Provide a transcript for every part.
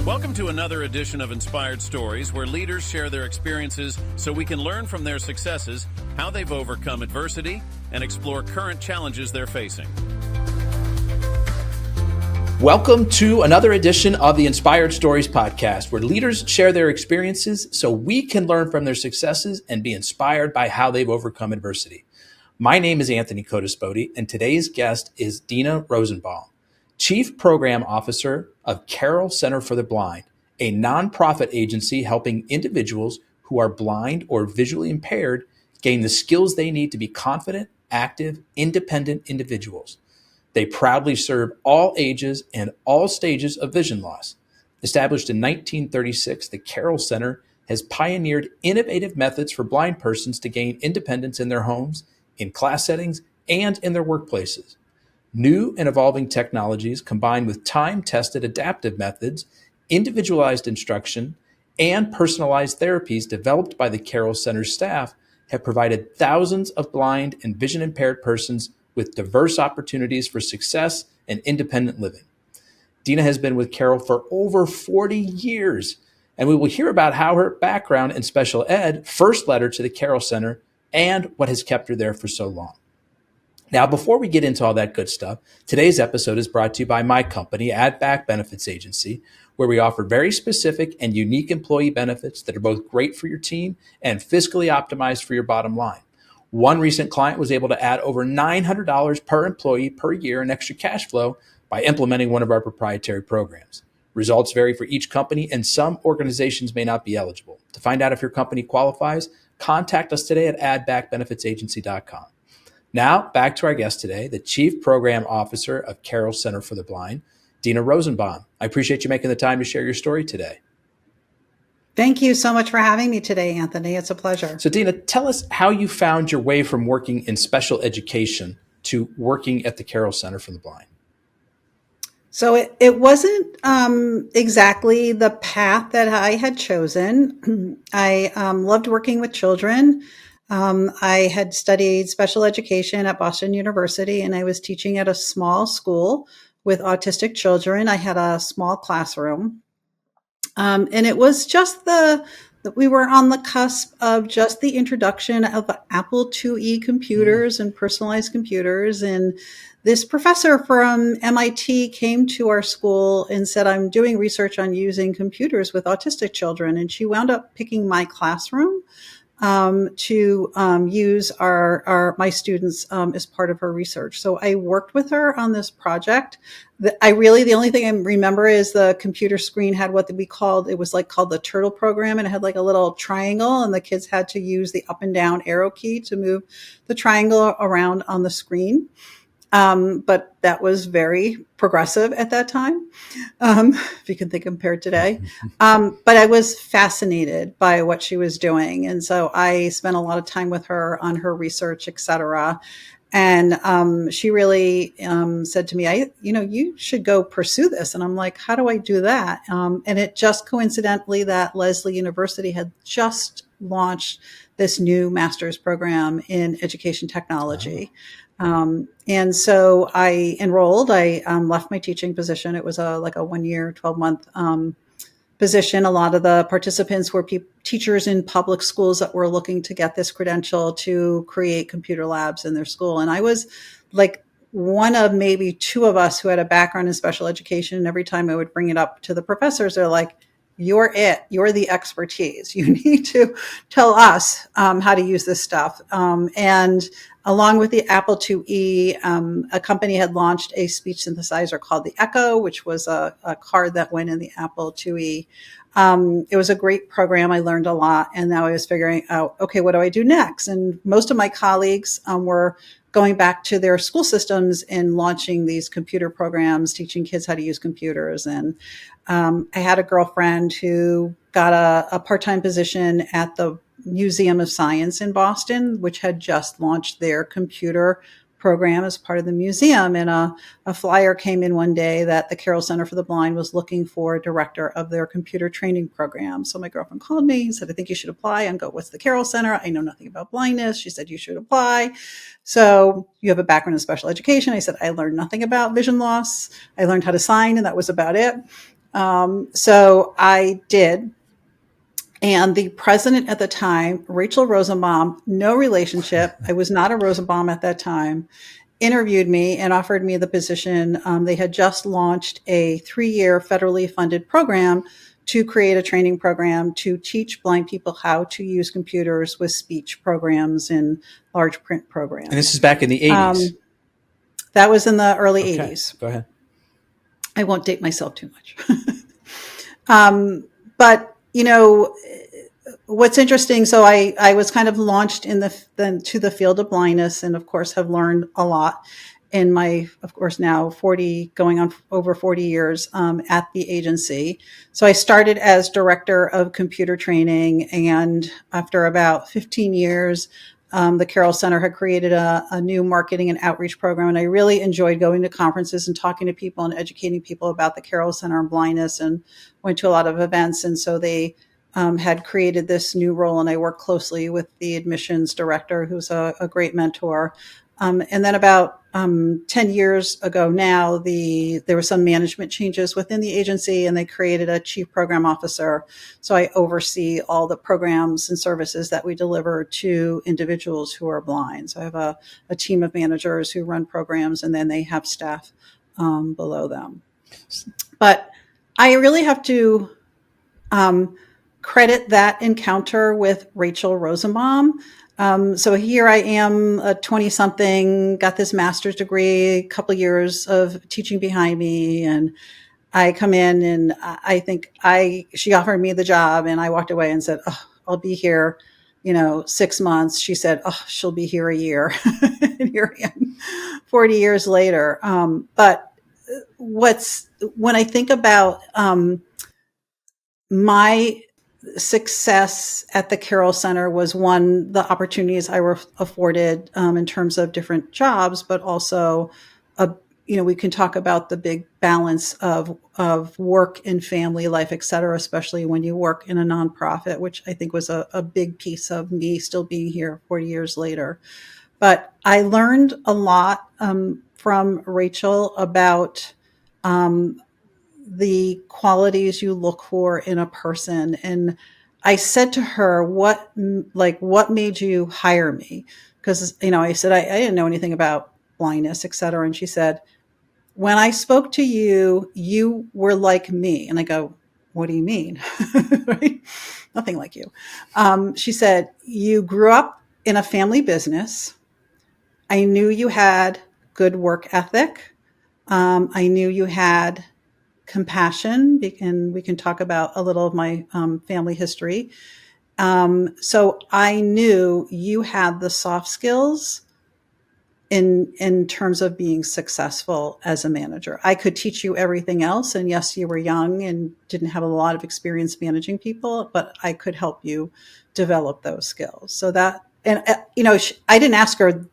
Welcome to another edition of Inspired Stories, where leaders share their experiences so we can learn from their successes, how they've overcome adversity, and explore current challenges they're facing. Welcome to another edition of the Inspired Stories podcast, where leaders share their experiences so we can learn from their successes and be inspired by how they've overcome adversity. My name is Anthony Codispoti, and today's guest is Dina Rosenbaum, Chief Program Officer of Carroll Center for the Blind, a nonprofit agency helping individuals who are blind or visually impaired gain the skills they need to be confident, active, independent individuals. They proudly serve all ages and all stages of vision loss. Established in 1936, the Carroll Center has pioneered innovative methods for blind persons to gain independence in their homes, in class settings, and in their workplaces. New and evolving technologies combined with time-tested adaptive methods, individualized instruction, and personalized therapies developed by the Carroll Center staff have provided thousands of blind and vision-impaired persons with diverse opportunities for success and independent living. Dina has been with Carroll for over 40 years, and we will hear about how her background in special ed first led her to the Carroll Center and what has kept her there for so long. Now, before we get into all that good stuff, today's episode is brought to you by my company, Add Back Benefits Agency, where we offer very specific and unique employee benefits that are both great for your team and fiscally optimized for your bottom line. One recent client was able to add over $900 per employee per year in extra cash flow by implementing one of our proprietary programs. Results vary for each company, and some organizations may not be eligible. To find out if your company qualifies, contact us today at addbackbenefitsagency.com. Now, back to our guest today, the Chief Program Officer of Carroll Center for the Blind, Dina Rosenbaum. I appreciate you making the time to share your story today. Thank you so much for having me today, Anthony. It's a pleasure. So, Dina, tell us how you found your way from working in special education to working at the Carroll Center for the Blind. So it wasn't exactly the path that I had chosen. I loved working with children. I had studied special education at Boston University, and I was teaching at a small school with autistic children. I had a small classroom. And it was just that we were on the cusp of just the introduction of Apple IIe computers and personalized computers. And this professor from MIT came to our school and said, I'm doing research on using computers with autistic children. And she wound up picking my classroom to use my students as part of her research. So I worked with her on this project. The only thing I remember is the computer screen had what we called the turtle program, and it had like a little triangle, and the kids had to use the up and down arrow key to move the triangle around on the screen. But that was very progressive at that time, if you can think compared today. But I was fascinated by what she was doing. And so I spent a lot of time with her on her research, et cetera. And she really said to me, you should go pursue this. And I'm like, how do I do that? And it just coincidentally that Lesley University had just launched this new master's program in education technology. And so I enrolled. I left my teaching position. It was a 1 year, 12-month position. A lot of the participants were teachers in public schools that were looking to get this credential to create computer labs in their school. And I was like one of maybe two of us who had a background in special education. And every time I would bring it up to the professors, they're like, you're the expertise. You need to tell us how to use this stuff. And along with the Apple IIe, a company had launched a speech synthesizer called the Echo, which was a card that went in the Apple IIe. It was a great program. I learned a lot. And now I was figuring out, okay, what do I do next? And most of my colleagues were going back to their school systems and launching these computer programs, teaching kids how to use computers. And I had a girlfriend who got a part-time position at the Museum of Science in Boston, which had just launched their computer program as part of the museum. And a flyer came in one day that the Carroll Center for the Blind was looking for a director of their computer training program. So my girlfriend called me and said, I think you should apply. And go, what's the Carroll Center? I know nothing about blindness. She said, you should apply. So you have a background in special education. I said, I learned nothing about vision loss. I learned how to sign, and that was about it. So I did. And the president at the time, Rachel Rosenbaum, no relationship. I was not a Rosenbaum at that time, interviewed me and offered me the position. They had just launched a 3-year federally funded program to create a training program to teach blind people how to use computers with speech programs and large print programs. And this is back in the 80s. That was in the early Okay, 80s. go ahead. I won't date myself too much. But, what's interesting, so I was kind of launched to the field of blindness, and of course have learned a lot in my, of course, now 40, going on over 40 years at the agency. So I started as director of computer training, and after about 15 years, the Carroll Center had created a new marketing and outreach program, and I really enjoyed going to conferences and talking to people and educating people about the Carroll Center and blindness, and went to a lot of events. And so they had created this new role, and I worked closely with the admissions director, who's a great mentor. And then about 10 years ago now, there were some management changes within the agency, and they created a chief program officer. So I oversee all the programs and services that we deliver to individuals who are blind. So I have a team of managers who run programs, and then they have staff below them. But I really have to credit that encounter with Rachel Rosenbaum. So here I am, a 20-something, got this master's degree, a couple of years of teaching behind me, and I come in, and I think she offered me the job, and I walked away and said, "Oh, I'll be here, 6 months." She said, "Oh, she'll be here a year." And here I am, 40 years later. But when I think about my success at the Carroll Center was, one, the opportunities I were afforded in terms of different jobs, but also, we can talk about the big balance of work and family life, et cetera, especially when you work in a nonprofit, which I think was a big piece of me still being here 40 years later. But I learned a lot from Rachel about the qualities you look for in a person. And I said to her, what made you hire me? Because, I said, I didn't know anything about blindness, et cetera. And she said, when I spoke to you, you were like me. And I go, what do you mean? Right? Nothing like you. She said, you grew up in a family business. I knew you had good work ethic. I knew you had compassion, and we can talk about a little of my family history. So I knew you had the soft skills in terms of being successful as a manager. I could teach you everything else, and yes, you were young and didn't have a lot of experience managing people, but I could help you develop those skills. So that, and I didn't ask her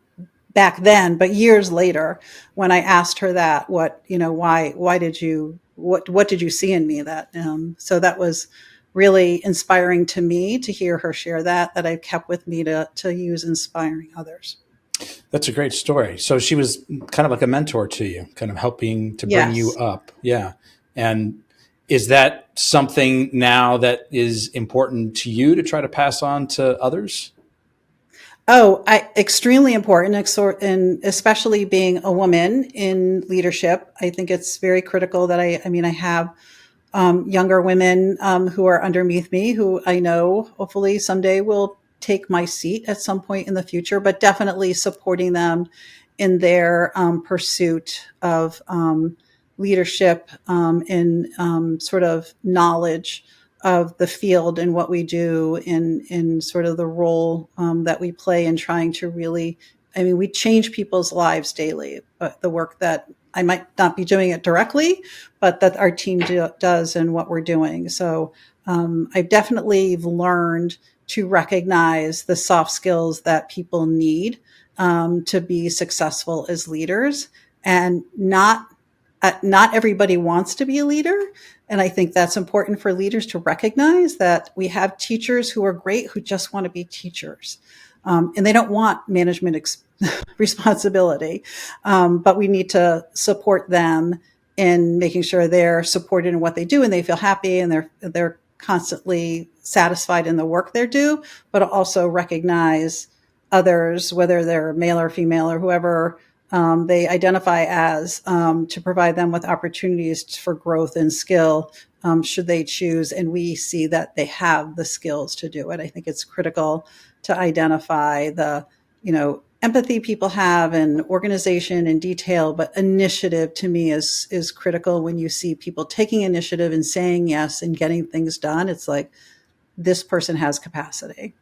back then, but years later, when I asked her that, why did you, what did you see in me that, so that was really inspiring to me to hear her share that I've kept with me to use inspiring others. That's a great story. So she was kind of like a mentor to you, kind of helping to bring you up. Yeah. And is that something now that is important to you to try to pass on to others? Oh, extremely important, and especially being a woman in leadership. I think it's very critical that I have younger women who are underneath me, who I know hopefully someday will take my seat at some point in the future, but definitely supporting them in their pursuit of leadership and sort of knowledge of the field and what we do in sort of the role that we play in trying to really, we change people's lives daily, but the work that I might not be doing it directly, but that our team does and what we're doing. So I've definitely learned to recognize the soft skills that people need to be successful as leaders, and not everybody wants to be a leader. And I think that's important for leaders to recognize that we have teachers who are great, who just want to be teachers. And they don't want management responsibility. But we need to support them in making sure they're supported in what they do and they feel happy and they're constantly satisfied in the work they do, but also recognize others, whether they're male or female or whoever they identify as, to provide them with opportunities for growth and skill, should they choose. And we see that they have the skills to do it. I think it's critical to identify the, empathy people have and organization and detail, but initiative to me is critical. When you see people taking initiative and saying yes and getting things done, it's like, this person has capacity.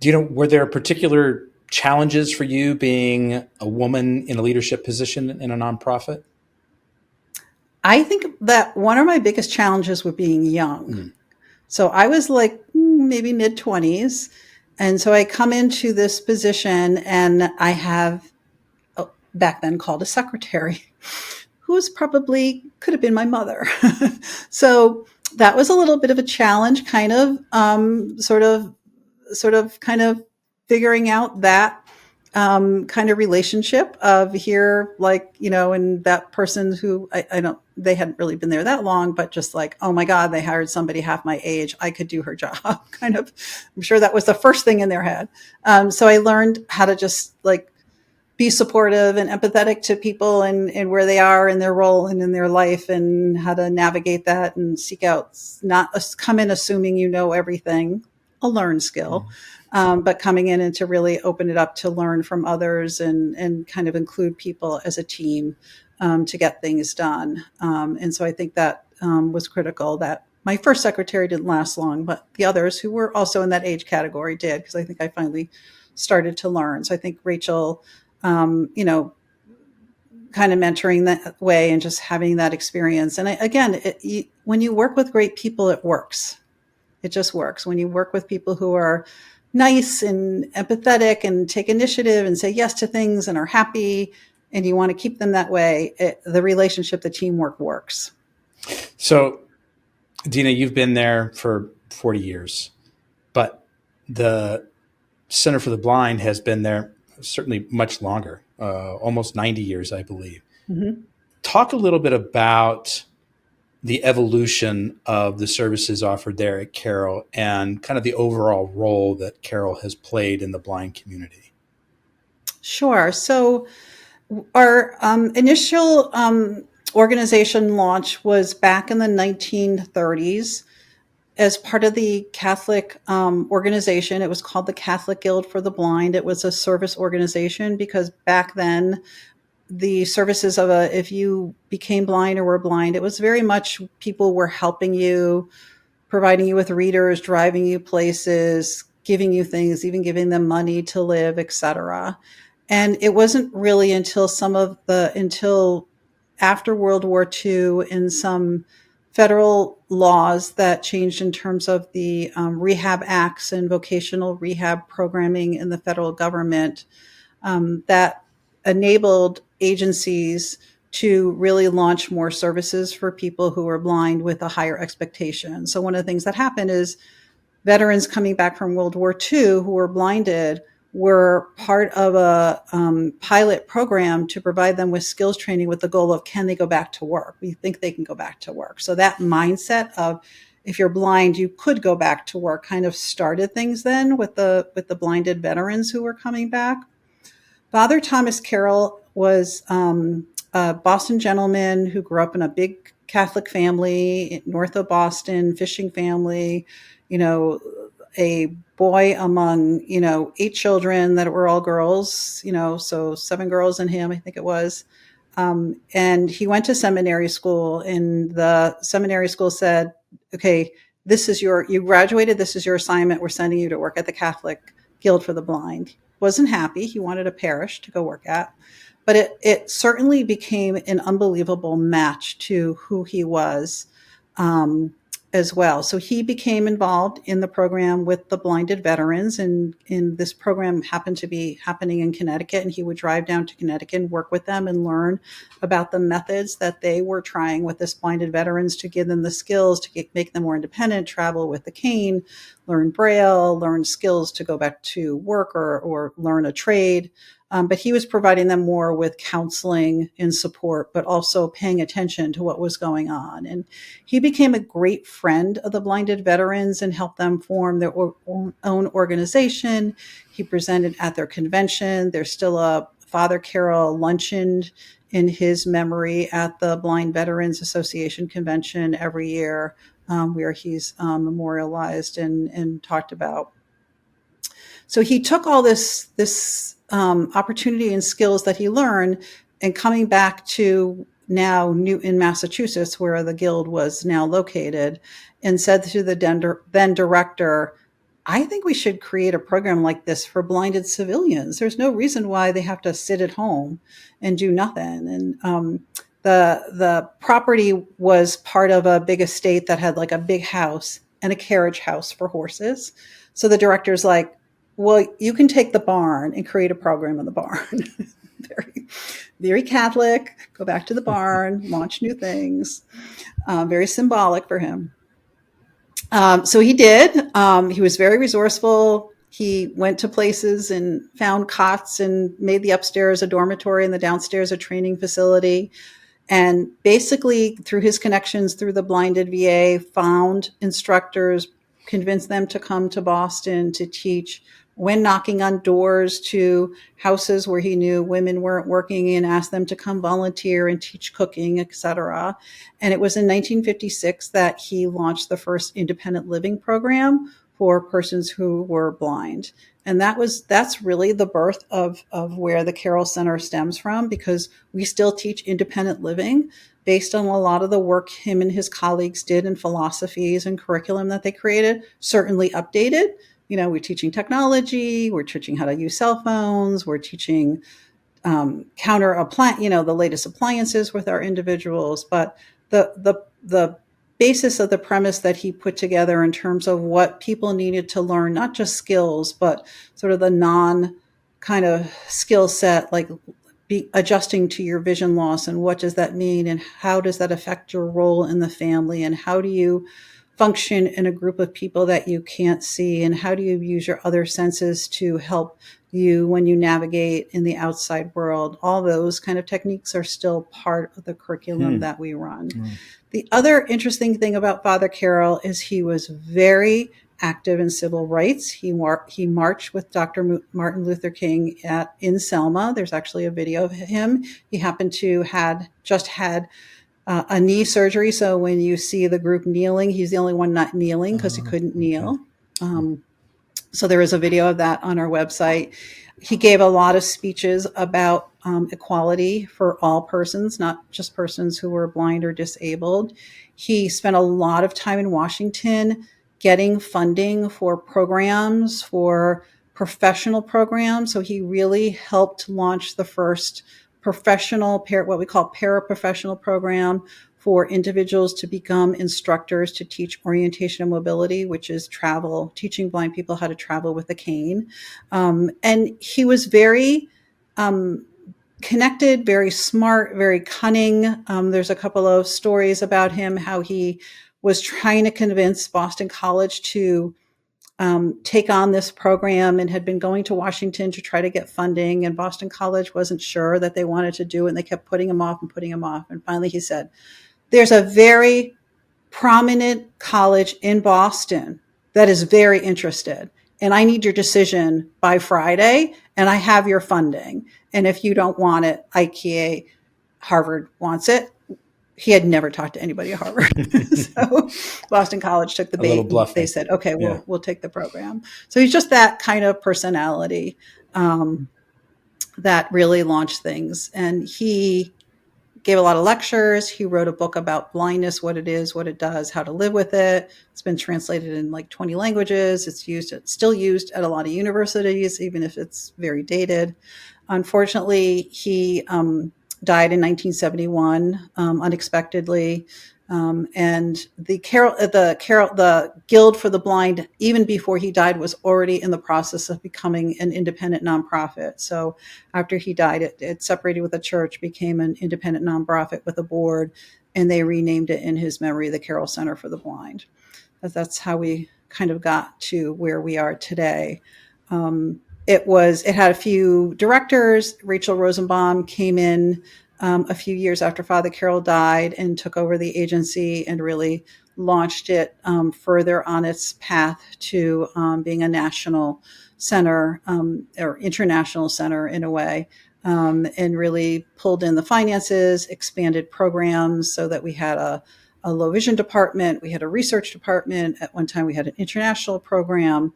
Were there particular challenges for you being a woman in a leadership position in a nonprofit? I think that one of my biggest challenges was being young. So I was like maybe mid-20s. And so I come into this position and I have, back then called a secretary, who's probably could have been my mother. So that was a little bit of a challenge, kind of, sort of figuring out that kind of relationship of here, like, and that person who I don't, they hadn't really been there that long, but just like, oh my God, they hired somebody half my age. I could do her job. Kind of, I'm sure that was the first thing in their head. So I learned how to just like be supportive and empathetic to people and where they are in their role and in their life, and how to navigate that and seek out, not come in assuming you know everything, a learned skill. But coming in and to really open it up to learn from others and kind of include people as a team to get things done. And so I think that was critical. That my first secretary didn't last long, but the others who were also in that age category did, because I think I finally started to learn. So I think Rachel, kind of mentoring that way and just having that experience. And when you work with great people, it works. It just works. When you work with people who are nice and empathetic and take initiative and say yes to things and are happy, and you want to keep them that way, the relationship, the teamwork works. So, Dina, you've been there for 40 years, but the Center for the Blind has been there certainly much longer, almost 90 years, I believe. Mm-hmm. Talk a little bit about the evolution of the services offered there at Carroll and kind of the overall role that Carroll has played in the blind community. Sure. So our initial organization launch was back in the 1930s as part of the Catholic organization. It was called the Catholic Guild for the Blind. It was a service organization because back then, the services of if you became blind or were blind, it was very much people were helping you, providing you with readers, driving you places, giving you things, even giving them money to live, etc. And it wasn't really until until after World War II and some federal laws that changed in terms of the rehab acts and vocational rehab programming in the federal government, that enabled agencies to really launch more services for people who are blind with a higher expectation. So one of the things that happened is veterans coming back from World War II who were blinded were part of a pilot program to provide them with skills training with the goal of, can they go back to work? We think they can go back to work. So that mindset of, if you're blind, you could go back to work, kind of started things then with the blinded veterans who were coming back. Father Thomas Carroll was a Boston gentleman who grew up in a big Catholic family north of Boston, fishing family, a boy among, 8 children that were all girls, so 7 girls and him, I think it was. And he went to seminary school, and the seminary school said, okay, you graduated, this is your assignment. We're sending you to work at the Catholic Guild for the Blind. Wasn't happy. He wanted a parish to go work at, but it certainly became an unbelievable match to who he was as well. So he became involved in the program with the blinded veterans, and this program happened to be happening in Connecticut, and he would drive down to Connecticut and work with them and learn about the methods that they were trying with this blinded veterans to give them the skills to make them more independent, travel with the cane, learn Braille, learn skills to go back to work or learn a trade. But he was providing them more with counseling and support, but also paying attention to what was going on. And he became a great friend of the blinded veterans and helped them form their own organization. He presented at their convention. There's still a Father Carroll luncheon in his memory at the Blind Veterans Association convention every year, where he's memorialized and talked about. So he took all this opportunity and skills that he learned, and coming back to now Newton, Massachusetts, where the guild was now located, and said to the then director, I think we should create a program like this for blinded civilians. There's no reason why they have to sit at home and do nothing. And the property was part of a big estate that had like a big house and a carriage house for horses. So the director's like, well, you can take the barn and create a program in the barn. Very, very Catholic, go back to the barn, launch new things. Very symbolic for him. So he did. He was very resourceful. He went to places and found cots and made the upstairs a dormitory and the downstairs a training facility. And basically, through his connections through the blinded VA, found instructors, convinced them to come to Boston to teach, went knocking on doors to houses where he knew women weren't working and asked them to come volunteer and teach cooking, etc. And it was in 1956 that he launched the first independent living program for persons who were blind. And that's really the birth of where the Carroll Center stems from, because we still teach independent living based on a lot of the work him and his colleagues did and philosophies and curriculum that they created, certainly updated. We're teaching technology, we're teaching how to use cell phones, we're teaching the latest appliances with our individuals. But the basis of the premise that he put together in terms of what people needed to learn, not just skills, but sort of the non kind of skill set, like adjusting to your vision loss, and what does that mean, and how does that affect your role in the family, and how do you function in a group of people that you can't see, and how do you use your other senses to help you when you navigate in the outside world. All those kind of techniques are still part of the curriculum that we run. The other interesting thing about Father Carroll is he was very active in civil rights. He marched with Dr. Martin Luther King in Selma. There's actually a video of him. He happened to just had a knee surgery. So when you see the group kneeling, he's the only one not kneeling because he couldn't kneel. So there is a video of that on our website. He gave a lot of speeches about equality for all persons, not just persons who were blind or disabled. He spent a lot of time in Washington getting funding for programs, for professional programs. So he really helped launch the first professional, what we call paraprofessional program for individuals to become instructors to teach orientation and mobility, which is travel, teaching blind people how to travel with a cane. And he was very connected, very smart, very cunning. There's a couple of stories about him, how he was trying to convince Boston College to take on this program, and had been going to Washington to try to get funding, and Boston College wasn't sure that they wanted to do it, and they kept putting him off. And finally he said, there's a very prominent college in Boston that is very interested, and I need your decision by Friday, and I have your funding. And if you don't want it, IKEA, Harvard wants it. He had never talked to anybody at Harvard. So Boston College took the bait. And they said, okay, we'll take the program. So he's just that kind of personality that really launched things. And he gave a lot of lectures. He wrote a book about blindness, what it is, what it does, how to live with it. It's been translated in like 20 languages. It's still used at a lot of universities, even if it's very dated. Unfortunately, he died in 1971 unexpectedly, and the Guild for the Blind, even before he died, was already in the process of becoming an independent nonprofit. So after he died, it separated with the church, became an independent nonprofit with a board, and they renamed it in his memory the Carroll Center for the Blind. That's how we kind of got to where we are today. it had a few directors. Rachel Rosenbaum came in a few years after Father Carroll died and took over the agency and really launched it further on its path to being a national center or international center in a way, and really pulled in the finances, expanded programs so that we had a low vision department. We had a research department. At one time, we had an international program.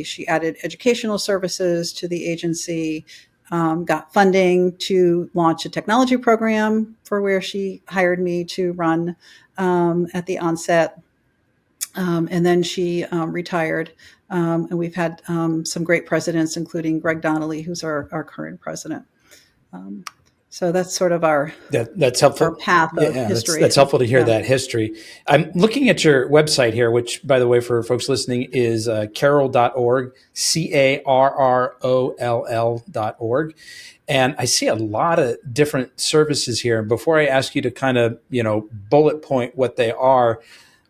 She added educational services to the agency, got funding to launch a technology program for where she hired me to run at the onset. And then she retired. And we've had some great presidents, including Greg Donnelly, who's our current president. So that's sort of that's helpful. Our path of history. That's helpful to hear that history. I'm looking at your website here, which, by the way, for folks listening, is carroll.org, CARROLL.org. And I see a lot of different services here. And before I ask you to kind of, bullet point what they are,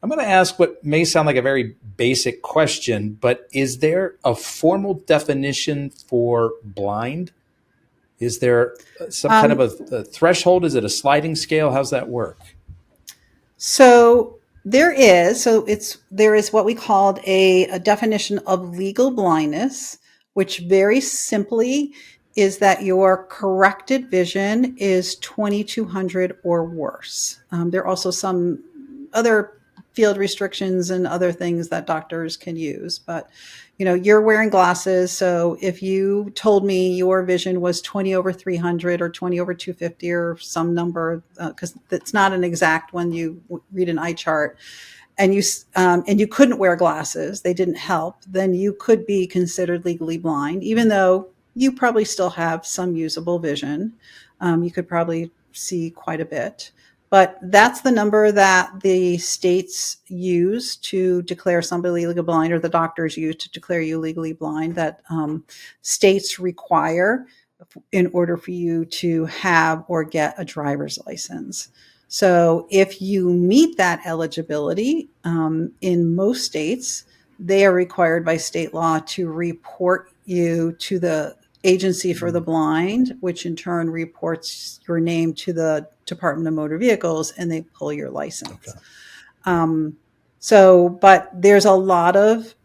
I'm going to ask what may sound like a very basic question, but is there a formal definition for blind? Is there some kind of a threshold? Is it a sliding scale? How's that work? So there is. There is what we called a definition of legal blindness, which very simply is that your corrected vision is 2200 or worse. There are also some other field restrictions and other things that doctors can use, but you're wearing glasses. So if you told me your vision was 20 over 300 or 20 over 250 or some number, because it's not an exact when you read an eye chart, and you couldn't wear glasses, they didn't help, then you could be considered legally blind, even though you probably still have some usable vision. You could probably see quite a bit. But that's the number that the states use to declare somebody legally blind, or the doctors use to declare you legally blind, that states require in order for you to have or get a driver's license. So if you meet that eligibility, in most states, they are required by state law to report you to the Agency for the Blind, which in turn reports your name to the Department of Motor Vehicles, and they pull your license. Okay. But there's a lot of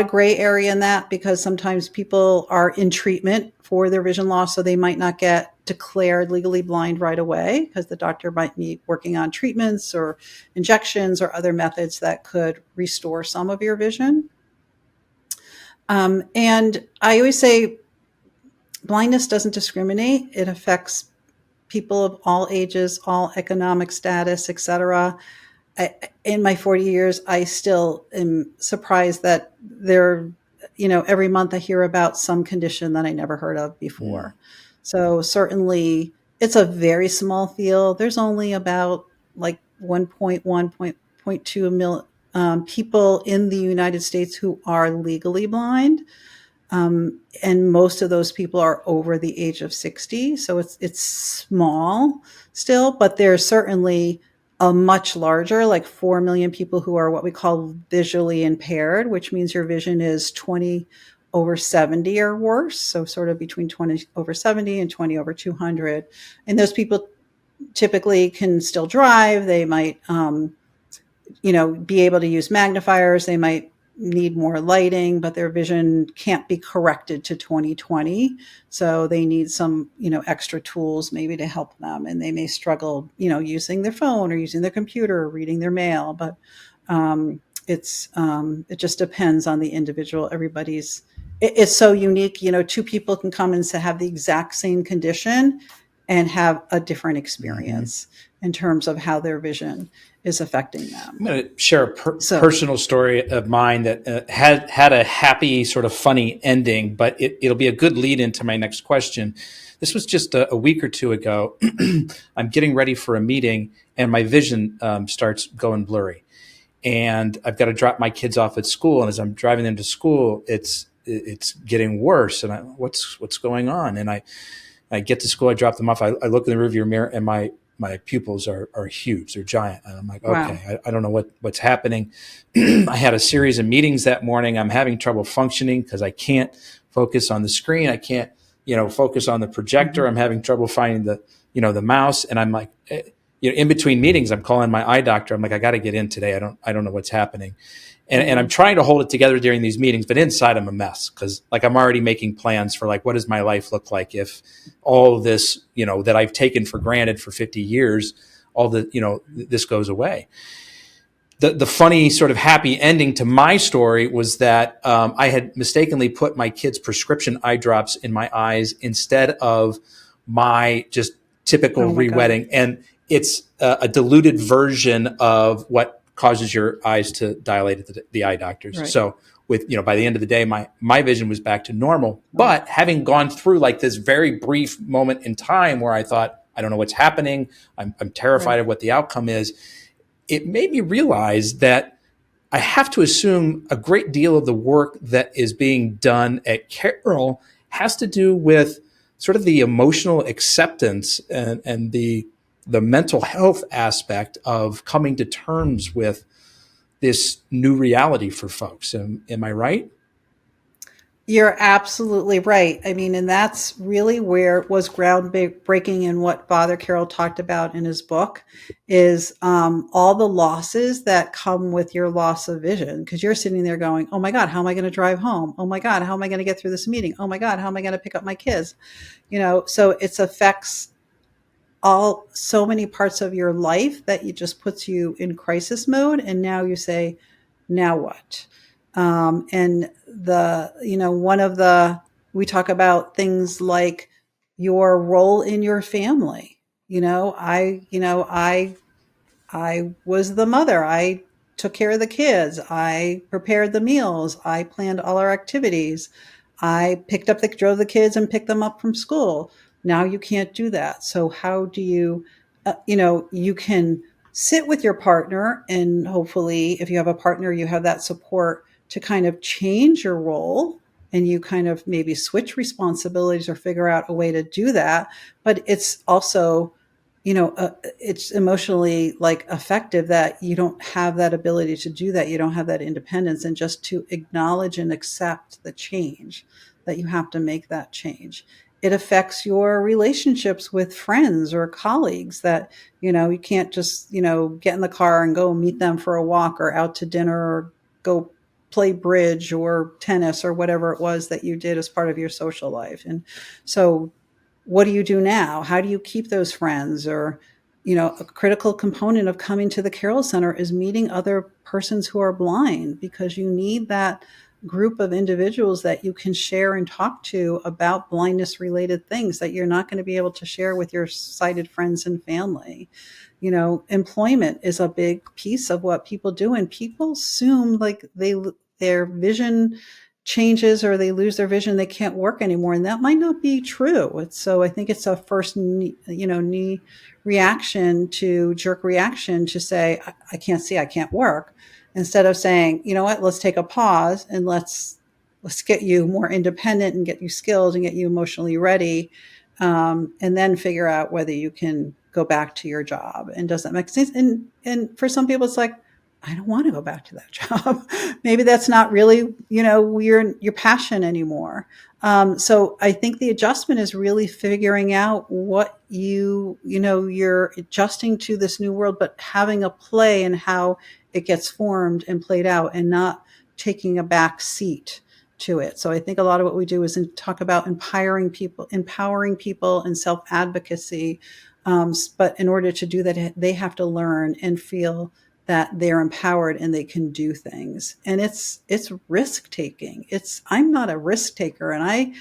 gray area in that, because sometimes people are in treatment for their vision loss, so they might not get declared legally blind right away, because the doctor might be working on treatments or injections or other methods that could restore some of your vision. And I always say blindness doesn't discriminate. It affects people of all ages, all economic status, etc. In my 40 years, I still am surprised that every month I hear about some condition that I never heard of before. So certainly it's a very small field. There's only about 1.2 million people in the United States who are legally blind. And most of those people are over the age of 60. So it's small still, but there's certainly a much larger, 4 million people who are what we call visually impaired, which means your vision is 20 over 70 or worse. So sort of between 20 over 70 and 20 over 200. And those people typically can still drive. They might, be able to use magnifiers. They might need more lighting, but their vision can't be corrected to 20/20. So they need some, extra tools maybe to help them. And they may struggle, using their phone or using their computer or reading their mail. But it just depends on the individual. It's so unique. Two people can come and have the exact same condition and have a different experience in terms of how their vision is affecting them. I'm going to share a personal story of mine that had a happy, sort of funny ending, but it'll be a good lead into my next question. This was just a week or two ago. I'm getting ready for a meeting, and my vision starts going blurry. And I've got to drop my kids off at school. And as I'm driving them to school, it's getting worse. And what's going on? And I get to school, I drop them off. I look in the rearview mirror, and my my pupils are huge. They're giant. And I'm like, Wow. okay, I don't know what's happening. I had a series of meetings that morning. I'm having trouble functioning because I can't focus on the screen. I can't, focus on the projector. I'm having trouble finding the mouse. And I'm like, in between meetings, I'm calling my eye doctor. I'm like, I got to get in today. I don't know what's happening. And I'm trying to hold it together during these meetings, but inside I'm a mess because I'm already making plans for what does my life look like if all of this, that I've taken for granted for 50 years, all this goes away. The funny sort of happy ending to my story was that I had mistakenly put my kid's prescription eye drops in my eyes instead of my just typical re-wetting. And it's a diluted version of what causes your eyes to dilate at the eye doctors. Right. So by the end of the day, my vision was back to normal. But having gone through this very brief moment in time where I thought, I don't know what's happening, I'm terrified of what the outcome is, it made me realize that I have to assume a great deal of the work that is being done at Carroll has to do with sort of the emotional acceptance and the mental health aspect of coming to terms with this new reality for folks. Am I right? You're absolutely right. I mean, and that's really where it was groundbreaking in what Father Carroll talked about in his book is all the losses that come with your loss of vision. Because you're sitting there going, oh my God, how am I going to drive home? Oh my God, how am I going to get through this meeting? Oh my God, how am I going to pick up my kids? So it affects so many parts of your life that it just puts you in crisis mode. And now you say, now what? And we talk about things like your role in your family. I was the mother. I took care of the kids. I prepared the meals. I planned all our activities. I drove the kids and picked them up from school. Now you can't do that. So how do you, you can sit with your partner, and hopefully if you have a partner, you have that support to kind of change your role, and you kind of maybe switch responsibilities or figure out a way to do that. But it's also, it's emotionally effective that you don't have that ability to do that. You don't have that independence, and just to acknowledge and accept the change that you have to make that change. It affects your relationships with friends or colleagues that, you can't just, get in the car and go meet them for a walk or out to dinner or go play bridge or tennis or whatever it was that you did as part of your social life. And so what do you do now? How do you keep those friends? Or, a critical component of coming to the Carroll Center is meeting other persons who are blind, because you need that group of individuals that you can share and talk to about blindness related things that you're not going to be able to share with your sighted friends and family. Employment is a big piece of what people do, and people assume their vision changes or they lose their vision, they can't work anymore. And that might not be true. So I think it's a first, knee reaction to jerk reaction to say, I can't see, I can't work. Instead of saying, you know what, let's take a pause and let's get you more independent and get you skilled and get you emotionally ready. And then figure out whether you can go back to your job. And does that make sense? And for some people, it's like, I don't want to go back to that job. Maybe that's not really, your passion anymore. So I think the adjustment is really figuring out what you're adjusting to this new world, but having a play in how it gets formed and played out, and not taking a back seat to it. So I think a lot of what we do is talk about empowering people and self-advocacy. But in order to do that, they have to learn and feel that they're empowered and they can do things. And it's risk taking. I'm not a risk taker, and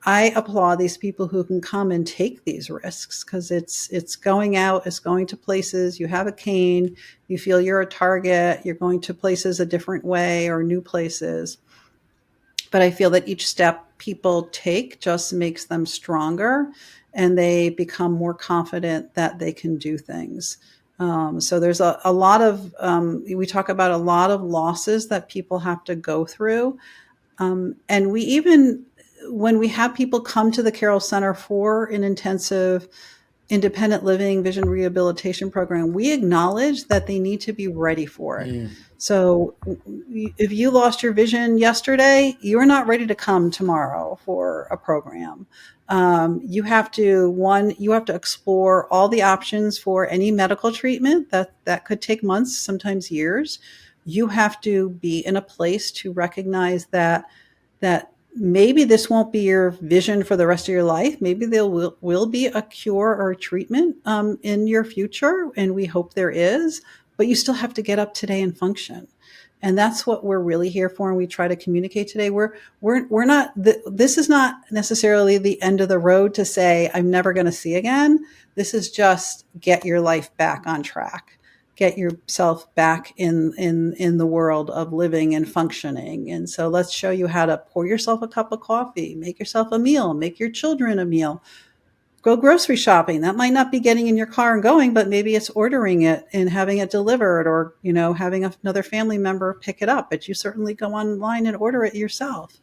I applaud these people who can come and take these risks, because it's going out, it's going to places. You have a cane, you feel you're a target, you're going to places a different way or new places. But I feel that each step people take just makes them stronger, and they become more confident that they can do things. So there's a lot of, we talk about a lot of losses that people have to go through. And when we have people come to the Carroll Center for an intensive independent living vision rehabilitation program, we acknowledge that they need to be ready for it. So if you lost your vision yesterday, you're not ready to come tomorrow for a program. You have to explore all the options for any medical treatment that could take months, sometimes years. You have to be in a place to recognize that maybe this won't be your vision for the rest of your life. Maybe there will be a cure or a treatment in your future, and we hope there is, but you still have to get up today and function. And that's what we're really here for. And we try to communicate today. We're not, this is not necessarily the end of the road to say, I'm never going to see again. This is just get your life back on track. Get yourself back in the world of living and functioning. And so let's show you how to pour yourself a cup of coffee, make yourself a meal, make your children a meal, go grocery shopping. That might not be getting in your car and going, but maybe it's ordering it and having it delivered, or, having another family member pick it up, but you certainly go online and order it yourself.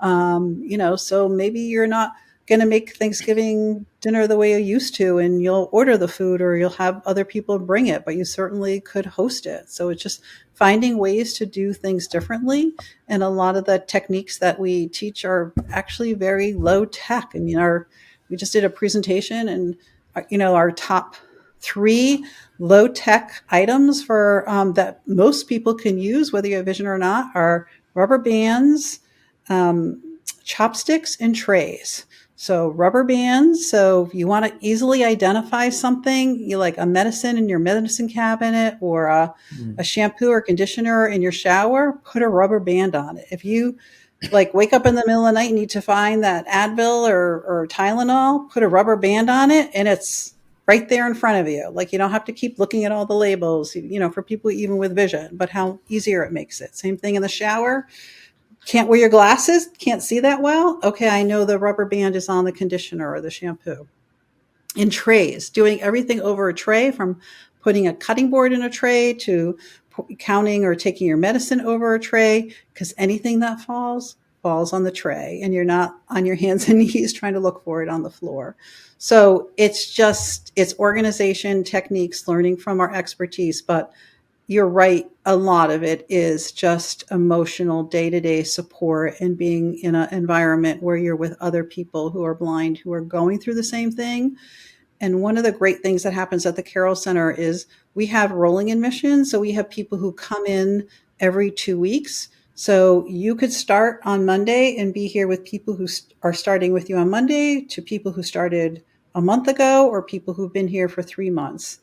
So maybe you're not going to make Thanksgiving dinner the way you used to, and you'll order the food or you'll have other people bring it, but you certainly could host it. So it's just finding ways to do things differently. And a lot of the techniques that we teach are actually very low tech. I mean, we just did a presentation, and our top 3 low tech items for that most people can use, whether you have vision or not, are rubber bands, chopsticks, and trays. So rubber bands. So if you want to easily identify something, you like a medicine in your medicine cabinet, or a shampoo or conditioner in your shower, put a rubber band on it. If you wake up in the middle of the night and need to find that Advil or Tylenol, put a rubber band on it, and it's right there in front of you. You don't have to keep looking at all the labels, for people even with vision, but how easier it makes it. Same thing in the shower. Can't wear your glasses? Can't see that well? Okay, I know the rubber band is on the conditioner or the shampoo. In trays, doing everything over a tray, from putting a cutting board in a tray to counting or taking your medicine over a tray, because anything that falls on the tray, and you're not on your hands and knees trying to look for it on the floor. So it's organization techniques, learning from our expertise, but you're right. A lot of it is just emotional day-to-day support and being in an environment where you're with other people who are blind, who are going through the same thing. And one of the great things that happens at the Carroll Center is we have rolling admissions. So we have people who come in every 2 weeks. So you could start on Monday and be here with people who are starting with you on Monday, to people who started a month ago, or people who've been here for 3 months.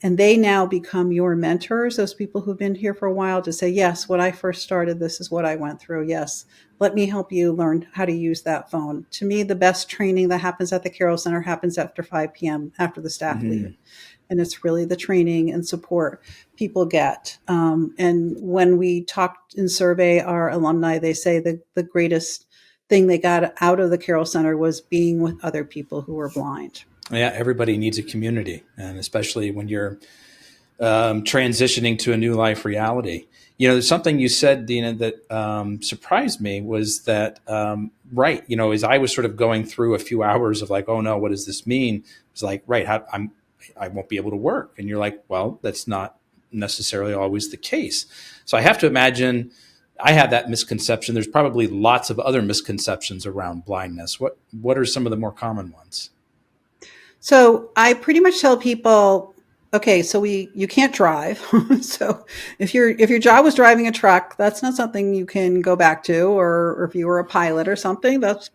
And they now become your mentors, those people who've been here for a while, to say, yes, when I first started, this is what I went through. Yes, let me help you learn how to use that phone. To me, the best training that happens at the Carroll Center happens after 5 p.m., after the staff leave. And it's really the training and support people get. And when we talk and survey our alumni, they say the greatest thing they got out of the Carroll Center was being with other people who were blind. Yeah, everybody needs a community, and especially when you're transitioning to a new life reality. There's something you said, Dina, that surprised me, was that, right, as I was sort of going through a few hours of oh no, what does this mean? It was right, I won't be able to work. And you're like, well, that's not necessarily always the case. So I have to imagine I have that misconception. There's probably lots of other misconceptions around blindness. What are some of the more common ones? So I pretty much tell people, okay, so you can't drive. So if your job was driving a truck, that's not something you can go back to, or if you were a pilot or something, that's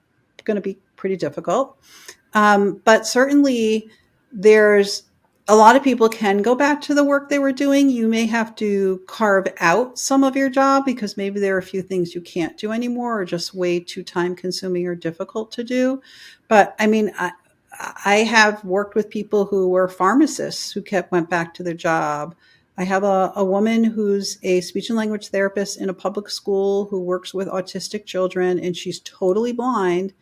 going to be pretty difficult. But certainly there's a lot of people can go back to the work they were doing. You may have to carve out some of your job because maybe there are a few things you can't do anymore, or just way too time consuming or difficult to do. But I mean, I have worked with people who were pharmacists who went back to their job. I have a woman who's a speech and language therapist in a public school who works with autistic children, and she's totally blind,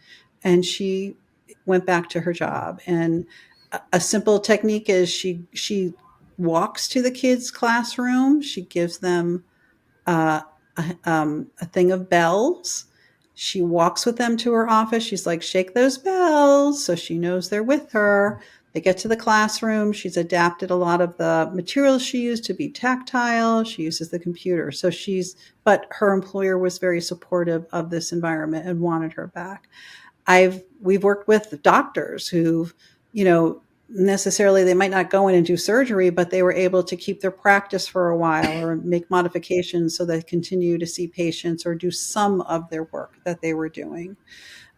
and she went back to her job. And a simple technique is she walks to the kids' classroom. She gives them a thing of bells. She walks with them to her office. She's like, shake those bells. So she knows they're with her. They get to the classroom. She's adapted a lot of the materials she used to be tactile. She uses the computer. But her employer was very supportive of this environment and wanted her back. We've worked with doctors who, necessarily they might not go in and do surgery, but they were able to keep their practice for a while or make modifications so they continue to see patients or do some of their work that they were doing.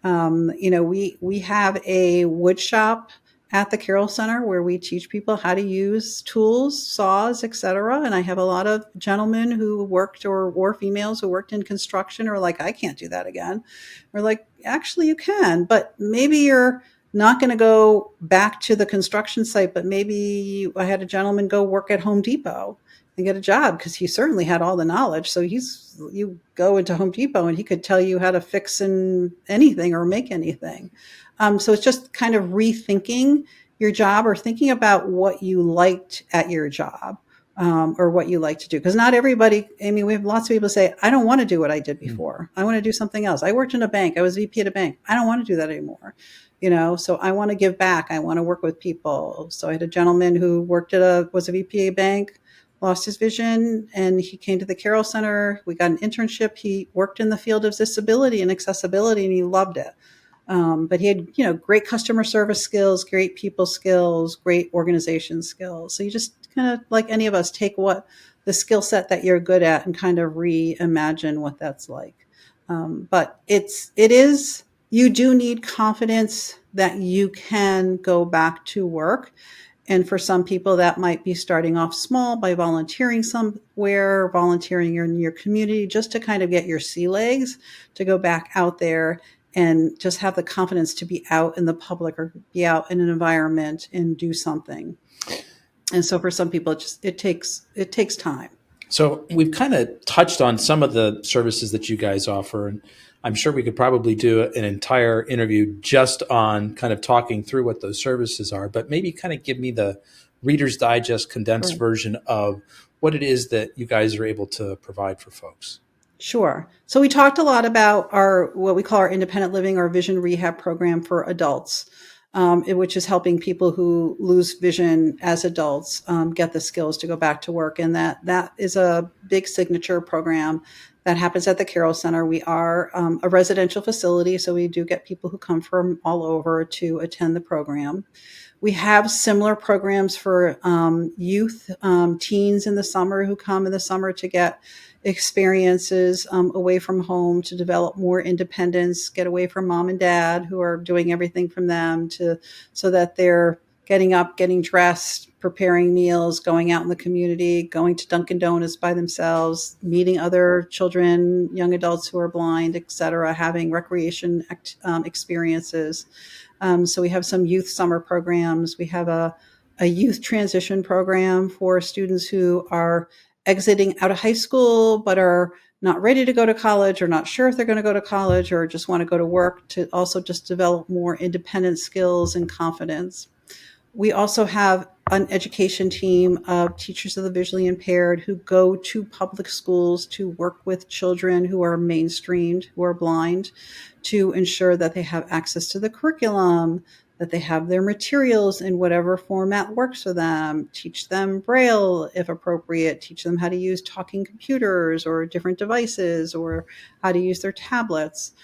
We have a wood shop at the Carroll Center where we teach people how to use tools, saws, etc. And I have a lot of gentlemen who worked or females who worked in construction or like, I can't do that again. We're like, actually you can, but maybe you're not going to go back to the construction site, but maybe I had a gentleman go work at Home Depot and get a job because he certainly had all the knowledge. So you go into Home Depot and he could tell you how to fix anything or make anything. So it's just kind of rethinking your job or thinking about what you liked at your job. Or what you like to do. Because not everybody, we have lots of people say, I don't want to do what I did before. I want to do something else. I worked in a bank. I was VP at a bank. I don't want to do that anymore. So I want to give back. I want to work with people. So I had a gentleman who was a VP at a bank, lost his vision, and he came to the Carroll Center. We got an internship. He worked in the field of disability and accessibility, and he loved it. But he had, great customer service skills, great people skills, great organization skills. So you just kind of, like any of us, take the skill set that you're good at and kind of reimagine what that's like. But you do need confidence that you can go back to work. And for some people, that might be starting off small by volunteering somewhere, volunteering in your community, just to kind of get your sea legs to go back out there and just have the confidence to be out in the public or be out in an environment and do something. And so for some people, it takes time. So we've kind of touched on some of the services that you guys offer, and I'm sure we could probably do an entire interview just on kind of talking through what those services are, but maybe kind of give me the Reader's Digest condensed version of what it is that you guys are able to provide for folks. Sure. So we talked a lot about what we call our independent living or vision rehab program for adults, which is helping people who lose vision as adults get the skills to go back to work. And that is a big signature program that happens at the Carroll Center. We are a residential facility, so we do get people who come from all over to attend the program. We have similar programs for youth, teens in the summer who come in the summer to get experiences away from home, to develop more independence, get away from mom and dad who are doing everything from them, so that they're getting up, getting dressed, preparing meals, going out in the community, going to Dunkin' Donuts by themselves, meeting other children, young adults who are blind, etc., having recreation experiences. So we have some youth summer programs. We have a youth transition program for students who are exiting out of high school, but are not ready to go to college or not sure if they're going to go to college or just want to go to work, to also just develop more independent skills and confidence. We also have an education team of teachers of the visually impaired who go to public schools to work with children who are mainstreamed, who are blind, to ensure that they have access to the curriculum, that they have their materials in whatever format works for them, teach them Braille if appropriate, teach them how to use talking computers or different devices or how to use their tablets.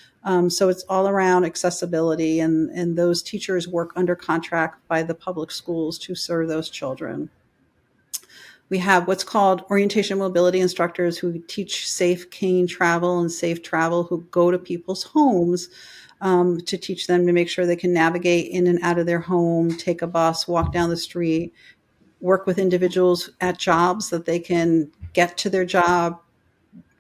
So it's all around accessibility, and those teachers work under contract by the public schools to serve those children. We have what's called orientation mobility instructors who teach safe cane travel and safe travel, who go to people's homes to teach them to make sure they can navigate in and out of their home, take a bus, walk down the street, work with individuals at jobs that they can get to their job,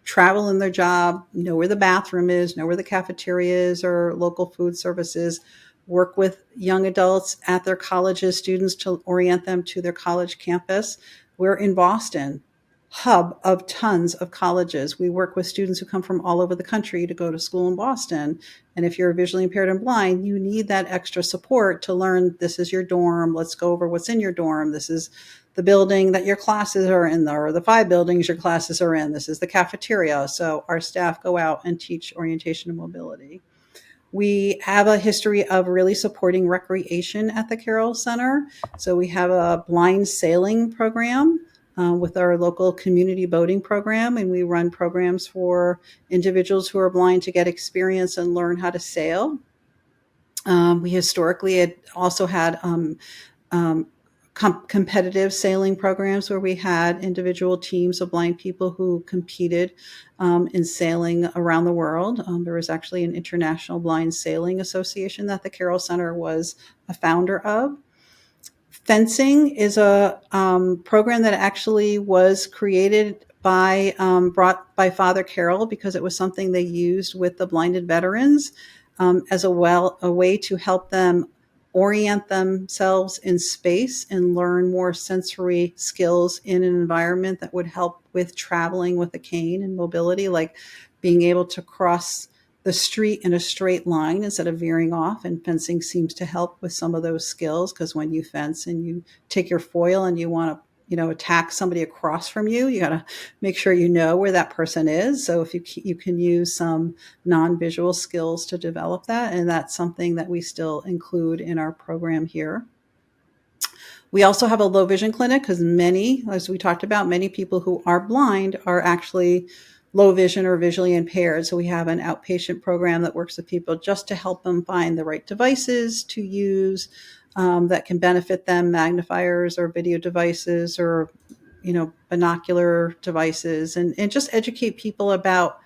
travel in their job, know where the bathroom is, know where the cafeteria is or local food services, work with young adults at their colleges, students, to orient them to their college campus. We're in Boston, hub of tons of colleges. We work with students who come from all over the country to go to school in Boston. And if you're visually impaired and blind, you need that extra support to learn, this is your dorm, let's go over what's in your dorm, this is the building that your classes are in, or the 5 buildings your classes are in, this is the cafeteria. So our staff go out and teach orientation and mobility. We have a history of really supporting recreation at the Carroll Center. So we have a blind sailing program with our local community boating program, and we run programs for individuals who are blind to get experience and learn how to sail. We historically had also had um, competitive sailing programs where we had individual teams of blind people who competed in sailing around the world. There was actually an International Blind Sailing Association that the Carroll Center was a founder of. Fencing is a program that actually was created brought by Father Carroll because it was something they used with the blinded veterans as a way to help them orient themselves in space and learn more sensory skills in an environment that would help with traveling with a cane and mobility, like being able to cross the street in a straight line instead of veering off. And fencing seems to help with some of those skills, because when you fence and you take your foil and you want to attack somebody across from you, you got to make sure you know where that person is. So if you can use some non-visual skills to develop that, and that's something that we still include in our program here. We also have a low vision clinic because as we talked about, many people who are blind are actually low vision or visually impaired. So we have an outpatient program that works with people just to help them find the right devices to use that can benefit them, magnifiers or video devices or binocular devices, and just educate people about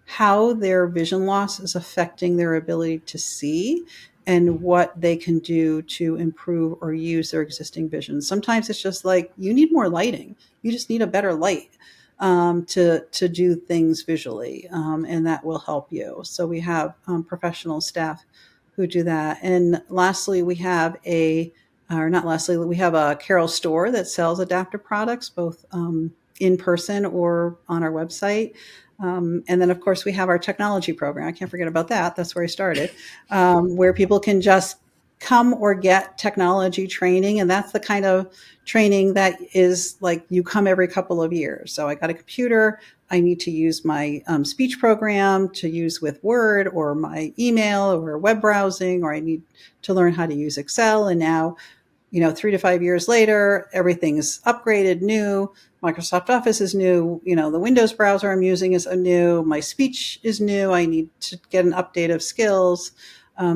how their vision loss is affecting their ability to see and what they can do to improve or use their existing vision. Sometimes it's just like, you need more lighting. You just need a better light to do things visually, and that will help you. So we have professional staff who do that. And lastly, we have we have a Carroll store that sells adaptive products, both in person or on our website. And then, of course, we have our technology program. I can't forget about that. That's where I started, where people can just come or get technology training. And that's the kind of training that is like, you come every couple of years. So I got a computer. I need to use my speech program to use with Word, or my email or web browsing, or I need to learn how to use Excel. And now, 3 to 5 years later, everything's upgraded, new. Microsoft Office is new. The Windows browser I'm using is new. My speech is new. I need to get an update of skills.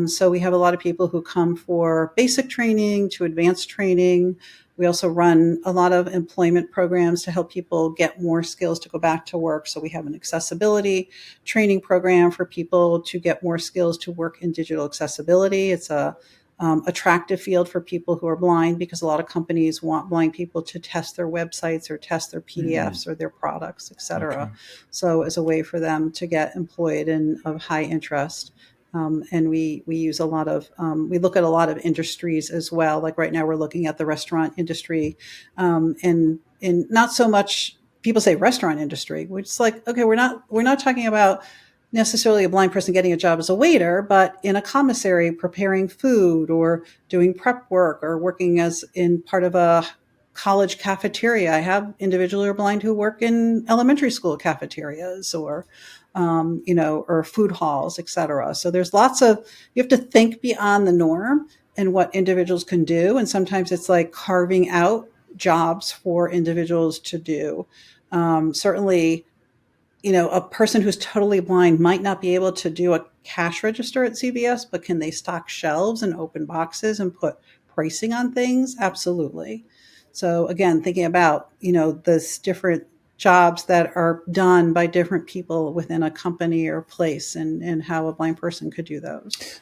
So we have a lot of people who come for basic training to advanced training. We also run a lot of employment programs to help people get more skills to go back to work. So we have an accessibility training program for people to get more skills to work in digital accessibility. It's a attractive field for people who are blind, because a lot of companies want blind people to test their websites or test their PDFs or their products, et cetera. Okay. So as a way for them to get employed and of high interest. And we use a lot of, we look at a lot of industries as well. Like right now we're looking at the restaurant industry, and not so much, people say restaurant industry, which is like, okay, we're not talking about necessarily a blind person getting a job as a waiter, but in a commissary preparing food or doing prep work or working as in part of a college cafeteria. I have individuals who are blind who work in elementary school cafeterias or or food halls, et cetera. So there's you have to think beyond the norm and what individuals can do. And sometimes it's like carving out jobs for individuals to do. Certainly, a person who's totally blind might not be able to do a cash register at CVS, but can they stock shelves and open boxes and put pricing on things? Absolutely. So again, thinking about, this different jobs that are done by different people within a company or place, and how a blind person could do those.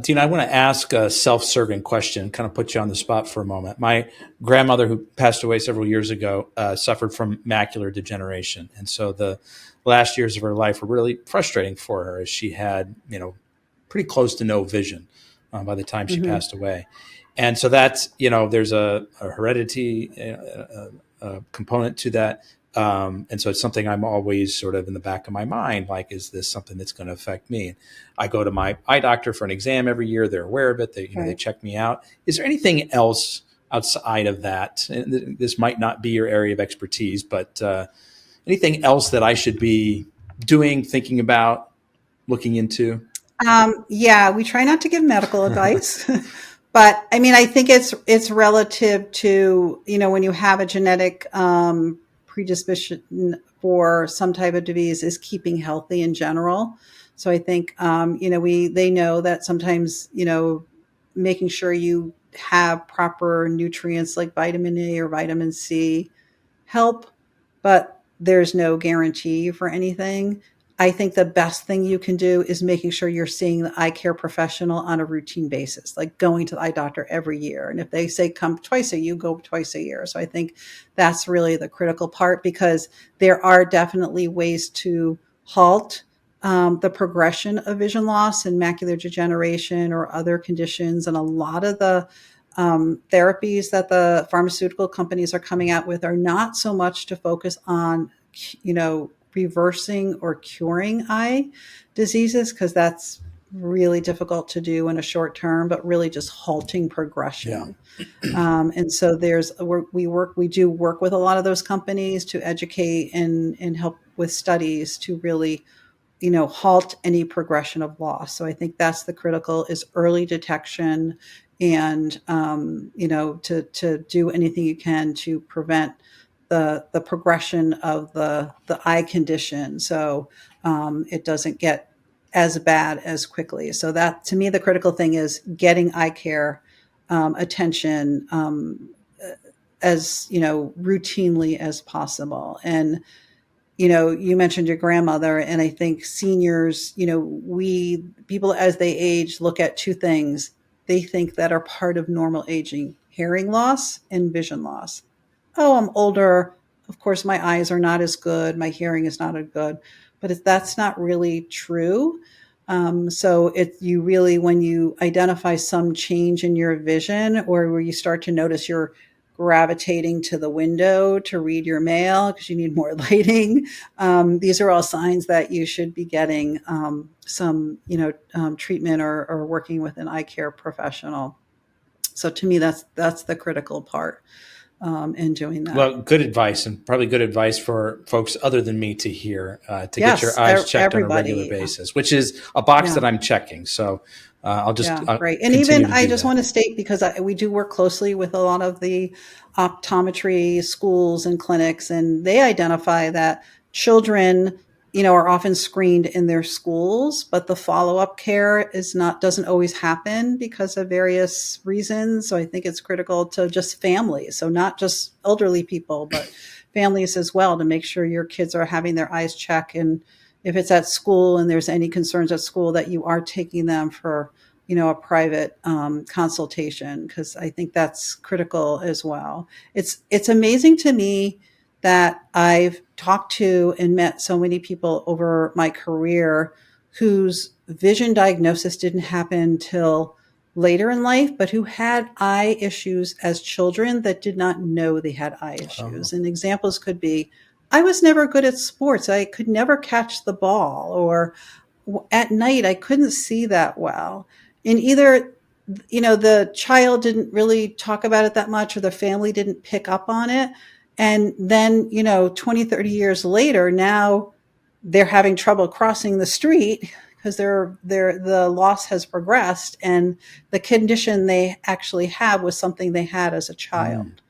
Dina, I want to ask a self-serving question, kind of put you on the spot for a moment. My grandmother, who passed away several years ago, suffered from macular degeneration. And so the last years of her life were really frustrating for her, as she had, pretty close to no vision by the time she passed away. And so that's, there's a heredity component to that. And so it's something I'm always sort of in the back of my mind, like, is this something that's going to affect me? I go to my eye doctor for an exam every year. They're aware of it. They check me out. Is there anything else outside of that? And this might not be your area of expertise, but anything else that I should be doing, thinking about, looking into? Yeah, we try not to give medical advice, but I mean, I think it's relative to, when you have a genetic predisposition for some type of disease, is keeping healthy in general. So I think, they know that sometimes, making sure you have proper nutrients like vitamin A or vitamin C help, but there's no guarantee for anything. I think the best thing you can do is making sure you're seeing the eye care professional on a routine basis, like going to the eye doctor every year. And if they say come twice a year, you go twice a year. So I think that's really the critical part, because there are definitely ways to halt the progression of vision loss and macular degeneration or other conditions. And a lot of the therapies that the pharmaceutical companies are coming out with are not so much to focus on, reversing or curing eye diseases, because that's really difficult to do in a short term, but really just halting progression. And so we do work with a lot of those companies to educate and help with studies to really, halt any progression of loss. So I think that's the critical, is early detection, and to do anything you can to prevent the progression of the eye condition, so it doesn't get as bad as quickly. So that, to me, the critical thing is getting eye care attention as routinely as possible. And you mentioned your grandmother, and I think seniors, people as they age look at two things they think that are part of normal aging: hearing loss and vision loss. Oh, I'm older. Of course, my eyes are not as good. My hearing is not as good. But that's not really true. So you really, when you identify some change in your vision, or where you start to notice you're gravitating to the window to read your mail because you need more lighting, these are all signs that you should be getting some, treatment, or working with an eye care professional. So to me, that's the critical part in doing that. Well, good advice, and probably good advice for folks other than me to hear, to get your Yes, eyes checked on a regular everybody. basis, which is a box Yeah. that I'm checking. So Yeah, I'll great. And even, continue to I do just that. want to state, because we do work closely with a lot of the optometry schools and clinics, and they identify that children, are often screened in their schools, but the follow-up care doesn't always happen because of various reasons. So I think it's critical to just families. So not just elderly people, but families as well, to make sure your kids are having their eyes checked. And if it's at school and there's any concerns at school, that you are taking them for a private consultation, because I think that's critical as well. It's amazing to me that I've talked to and met so many people over my career whose vision diagnosis didn't happen till later in life, but who had eye issues as children that did not know they had eye Oh. issues. And examples could be, I was never good at sports. I could never catch the ball, or at night I couldn't see that well. And either, the child didn't really talk about it that much, or the family didn't pick up on it. And then, 20, 30 years later, now they're having trouble crossing the street because the loss has progressed, and the condition they actually have was something they had as a Mm. child.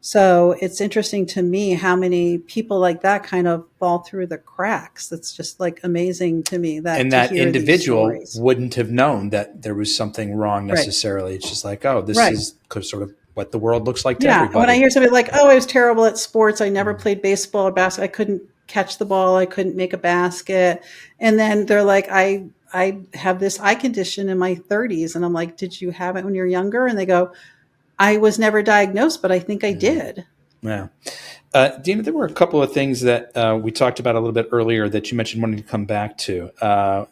So it's interesting to me how many people like that kind of fall through the cracks. That's just like amazing to me, that And to that hear these individual stories. wouldn't have known that there was something wrong Right. necessarily. It's just like, oh, this Right. is sort of what the world looks like to Yeah. And when I everybody. hear somebody like, oh, I was terrible at sports. I never Mm. played baseball or basketball. I couldn't catch the ball. I couldn't make a basket. And then they're like, I have this eye condition in my 30s. And I'm like, did you have it when you're younger? And they go, I was never diagnosed, but I think I Mm. did. Yeah. Dina, there were a couple of things that we talked about a little bit earlier that you mentioned wanting to come back to.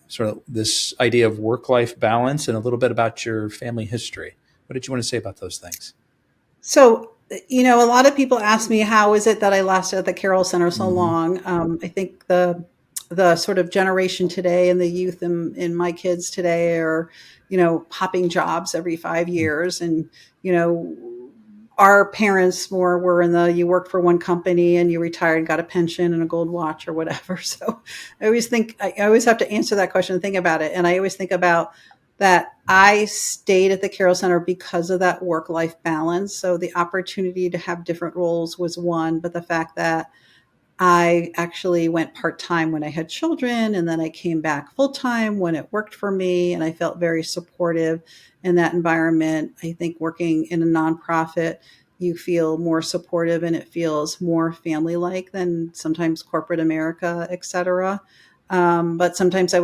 Sort of this idea of work-life balance, and a little bit about your family history. What did you want to say about those things? So, a lot of people ask me, how is it that I lasted at the Carroll Center so Hmm. long? I think the sort of generation today, and the youth in my kids today, are, hopping jobs every 5 years, and, you know, our parents more were in the, you worked for one company and you retired and got a pension and a gold watch or whatever. So I always have to answer that question and think about it. And I always think about that I stayed at the Carroll Center because of that work-life balance. So the opportunity to have different roles was one, but the fact that I actually went part-time when I had children, and then I came back full-time when it worked for me, and I felt very supportive in that environment. I think working in a nonprofit, you feel more supportive and it feels more family-like than sometimes corporate America, et cetera. But sometimes I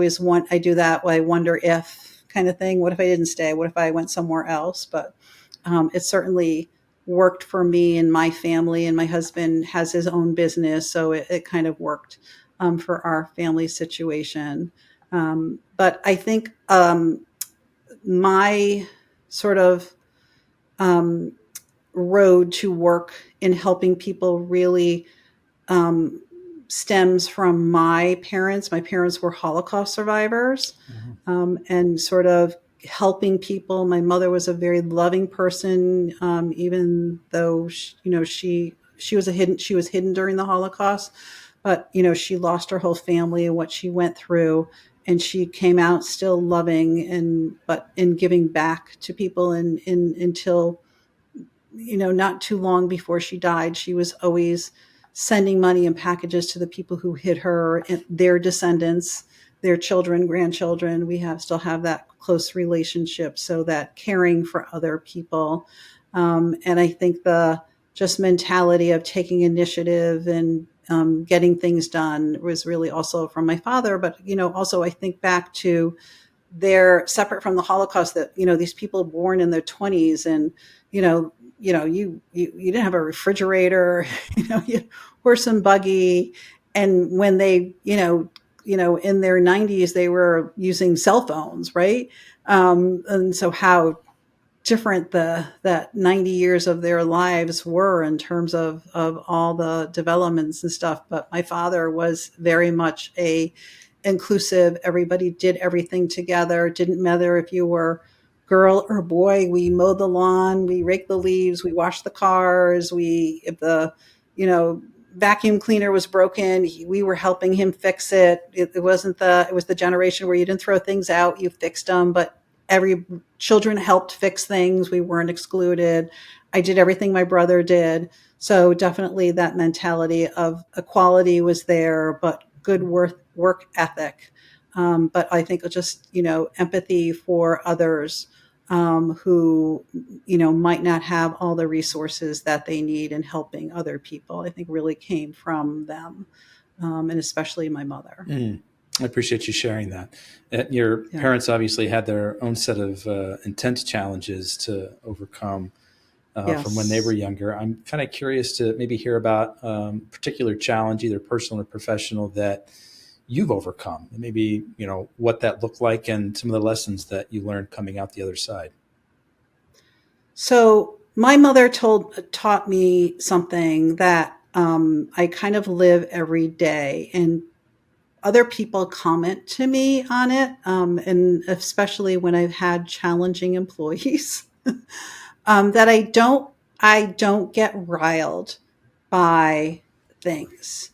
do that. I wonder if kind of thing. What if I didn't stay? What if I went somewhere else? But it certainly worked for me and my family, and my husband has his own business, so it kind of worked for our family situation. But I think my sort of um, road to work in helping people really um, stems from my parents. My parents were Holocaust survivors, and sort of helping people. My mother was a very loving person, even though she was she was hidden during the Holocaust, but she lost her whole family and what she went through, and she came out still loving and but in giving back to people, and in until not too long before she died, she was always sending money and packages to the people who hit her and their descendants, their children, grandchildren. We still have that close relationship, so that caring for other people. And I think the just mentality of taking initiative and getting things done was really also from my father. But, also I think back to, they're separate from the Holocaust, that these people born in their 20s, and you didn't have a refrigerator, you horse and buggy, and when they in their 90s they were using cell phones, right? And so how different that 90 years of their lives were in terms of all the developments and stuff. But my father was very much a inclusive. Everybody did everything together. It didn't matter if you were girl or boy. We mowed the lawn, we raked the leaves, we washed the cars. If the vacuum cleaner was broken, we were helping him fix it. It was the generation where you didn't throw things out, you fixed them. But every children helped fix things. We weren't excluded. I did everything my brother did. So definitely that mentality of equality was there, but good work ethic. But I think just, empathy for others who, might not have all the resources that they need, in helping other people, I think really came from them, and especially my mother. I appreciate you sharing that. Your parents obviously had their own set of intense challenges to overcome from when they were younger. I'm kind of curious to maybe hear about a particular challenge, either personal or professional, that you've overcome, and maybe what that looked like and some of the lessons that you learned coming out the other side. So my mother taught me something that I kind of live every day, and other people comment to me on it, and especially when I've had challenging employees, that I don't get riled by things,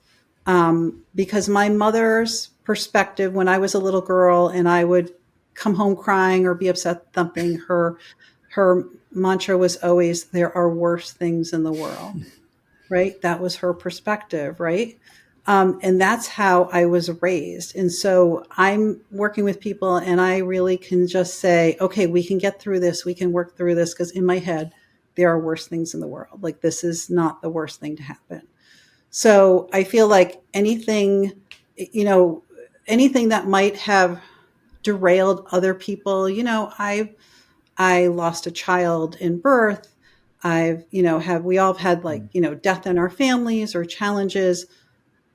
because my mother's perspective when I was a little girl and I would come home crying or be upset something, her mantra was always, there are worse things in the world, right? That was her perspective, right? And that's how I was raised. And so I'm working with people and I really can just say, okay, we can get through this. We can work through this. Because in my head, there are worse things in the world. Like, this is not the worst thing to happen. So I feel like anything that might have derailed other people, I lost a child in birth. We all have had, like, death in our families or challenges.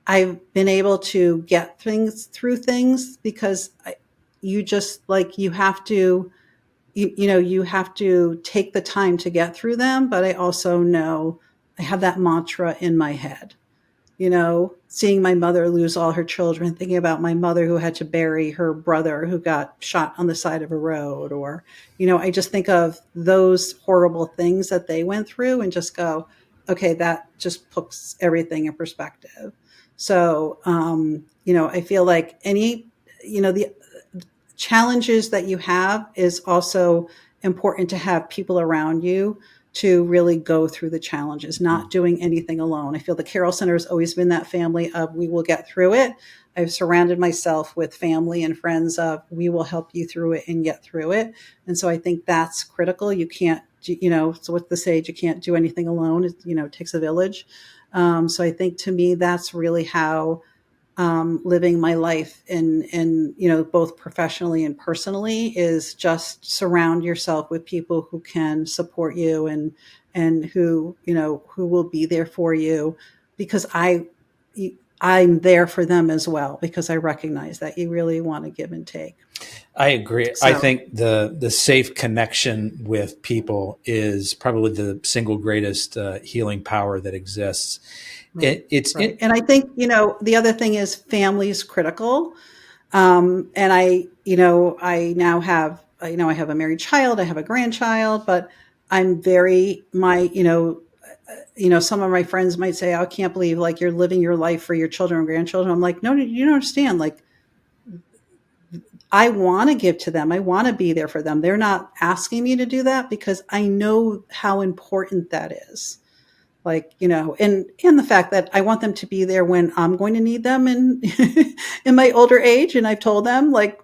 I've been able to get through things because you just, like, you have to, you have to take the time to get through them. But I also know I have that mantra in my head seeing my mother lose all her children, thinking about my mother who had to bury her brother who got shot on the side of a road, or, I just think of those horrible things that they went through and just go, okay, that just puts everything in perspective. So, I feel like the challenges that you have is also important to have people around you to really go through the challenges, not doing anything alone. I feel the Carroll Center has always been that family of we will get through it. I've surrounded myself with family and friends of we will help you through it and get through it. And so I think that's critical. You can't, so what's the sage? You can't do anything alone. It takes a village. So I think to me, that's really how living my life in both professionally and personally is just surround yourself with people who can support you and who will be there for you, because I'm there for them as well, because I recognize that you really want to give and take. I agree. So, I think the safe connection with people is probably the single greatest healing power that exists. right. And I think, the other thing is family is critical. And I now have, I have a married child, I have a grandchild, but I'm some of my friends might say, I can't believe like you're living your life for your children and grandchildren. I'm like, no, you don't understand. Like, I want to give to them. I want to be there for them. They're not asking me to do that because I know how important that is. Like, and the fact that I want them to be there when I'm going to need them in, in my older age. And I've told them, like,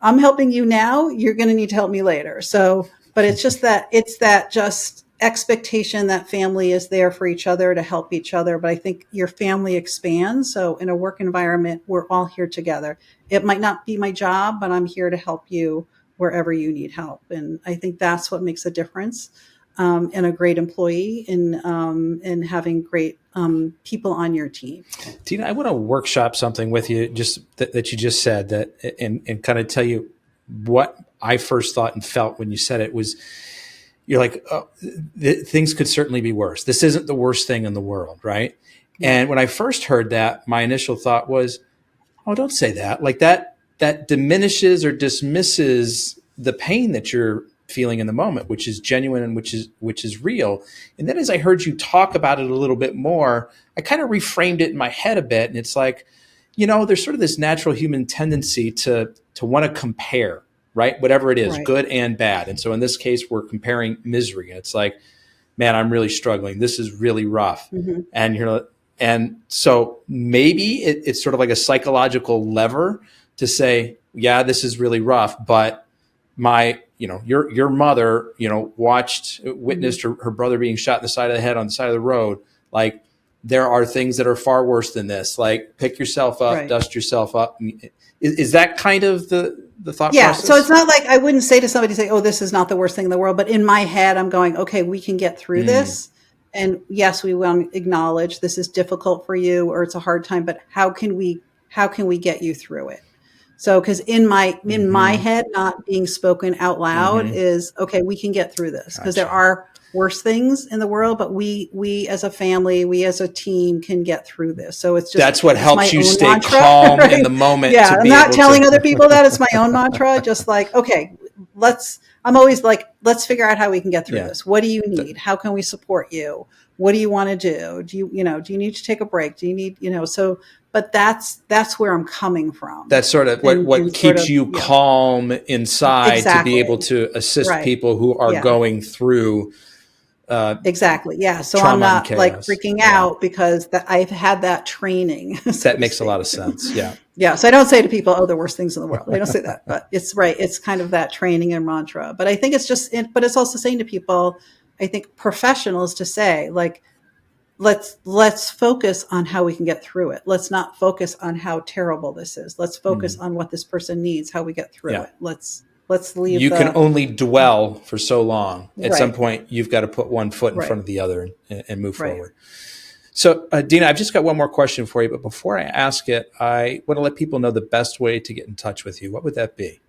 I'm helping you now, you're going to need to help me later. So, but it's that just expectation that family is there for each other to help each other. But I think your family expands. So in a work environment, we're all here together. It might not be my job, but I'm here to help you wherever you need help. And I think that's what makes a difference. And a great employee and having great people on your team. Dina, I want to workshop something with you, just that you just said that, and kind of tell you what I first thought and felt when you said it was, you're like, oh, things could certainly be worse. This isn't the worst thing in the world, right? Yeah. And when I first heard that, my initial thought was, oh, don't say that. Like that diminishes or dismisses the pain that you're feeling in the moment, which is genuine and which is real. And then as I heard you talk about it a little bit more, I kind of reframed it in my head a bit. And it's like, there's sort of this natural human tendency to want to compare, right? Whatever it is, right, good and bad. And so in this case, we're comparing misery. And it's like, man, I'm really struggling. This is really rough. Mm-hmm. And so maybe it's sort of like a psychological lever to say, yeah, this is really rough, but your mother, witnessed her brother being shot in the side of the head on the side of the road. Like, there are things that are far worse than this. Like, pick yourself up, right, dust yourself up. Is that kind of the thought process? Yeah. So it's not like I wouldn't say to somebody, oh, this is not the worst thing in the world. But in my head, I'm going, okay, we can get through this. And yes, we will acknowledge this is difficult for you or it's a hard time, but how can we get you through it? So, because in my head, not being spoken out loud is, okay, we can get through this, because there are worse things in the world, but we as a family, we as a team can get through this. So it's just, that's what helps you stay mantra, calm right? in the moment. Yeah, I'm not telling other people that. It's my own mantra. Just like, okay, I'm always like, let's figure out how we can get through this. What do you need? How can we support you? What do you want to do? Do you need to take a break? Do you need, so, but that's where I'm coming from. That's sort of what keeps you calm inside, to be able to assist people who are going through. Exactly. Yeah. So I'm not like freaking out because I've had that training. That makes a lot of sense. Yeah. Yeah. So I don't say to people, oh, the worst things in the world. I don't say that, but it's right. It's kind of that training and mantra. But I think it's but it's also saying to people, I think professionals, to say, like, let's focus on how we can get through it. Let's not focus on how terrible this is. Let's focus on what this person needs, how we get through it. Let's leave. You can only dwell for so long. At some point, you've got to put one foot in front of the other and move forward. So, Dina, I've just got one more question for you. But before I ask it, I want to let people know the best way to get in touch with you. What would that be?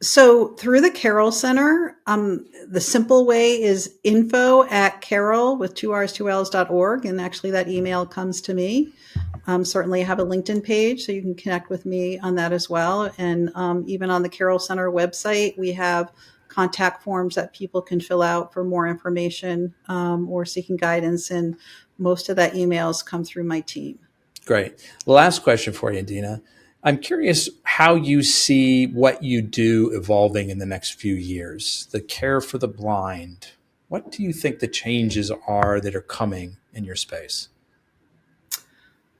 So through the Carroll Center, the simple way is info@carroll with 2R's2L's.org. And actually that email comes to me. Certainly I have a LinkedIn page, so you can connect with me on that as well. And even on the Carroll Center website, we have contact forms that people can fill out for more information or seeking guidance. And most of that emails come through my team. Great. Last question for you, Dina. I'm curious how you see what you do evolving in the next few years, the care for the blind. What do you think the changes are that are coming in your space?